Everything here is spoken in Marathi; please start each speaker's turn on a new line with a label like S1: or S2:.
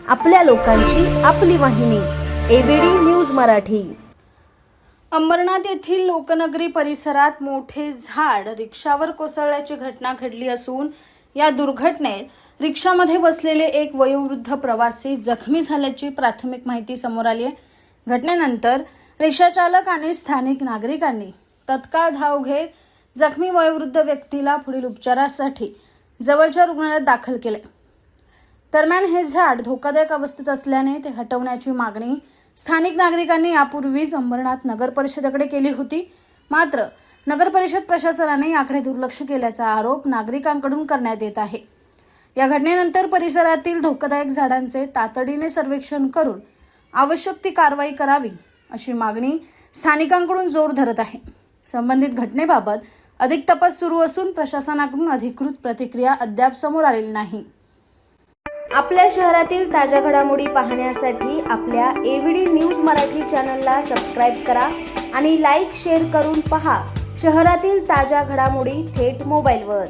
S1: आपल्या लोकांची आपली वाहिनी एबीडी न्यूज मराठी।
S2: अंबरनाथ येथील लोकनगरी परिसरात मोठे झाड रिक्षावर कोसळल्याची घटना घडली असून या दुर्घटनेत रिक्षामध्ये बसलेले एक वयोवृद्ध प्रवासी जखमी झाल्याची प्राथमिक माहिती समोर आली आहे। घटनेनंतर रिक्षा चालक आणि स्थानिक नागरिकांनी तत्काळ धाव घेत जखमी वयोवृद्ध व्यक्तीला पुढील उपचारासाठी जवळच्या रुग्णालयात दाखल केले। दरम्यान हे झाड धोकादायक अवस्थेत असल्याने ते हटवण्याची मागणी स्थानिक नागरिकांनी यापूर्वीच अंबरनाथ नगर परिषदेकडे केली होती। मात्र नगर परिषद प्रशासनाने याकडे दुर्लक्ष केल्याचा आरोप नागरिकांकडून करण्यात येत आहे। या घटनेनंतर परिसरातील धोकादायक झाडांचे तातडीने सर्वेक्षण करून आवश्यक ती कारवाई करावी अशी मागणी स्थानिकांकडून जोर धरत आहे। संबंधित घटनेबाबत अधिक तपास सुरू असून प्रशासनाकडून अधिकृत प्रतिक्रिया अद्याप समोर आलेली नाही।
S1: आपल्या शहरातील ताज्या घडामोडी पाहण्यासाठी आपल्या एबीडी न्यूज मराठी चॅनलला सबस्क्राइब करा आणि लाईक शेअर करून पहा शहरातील ताज्या घडामोडी थेट मोबाईलवर।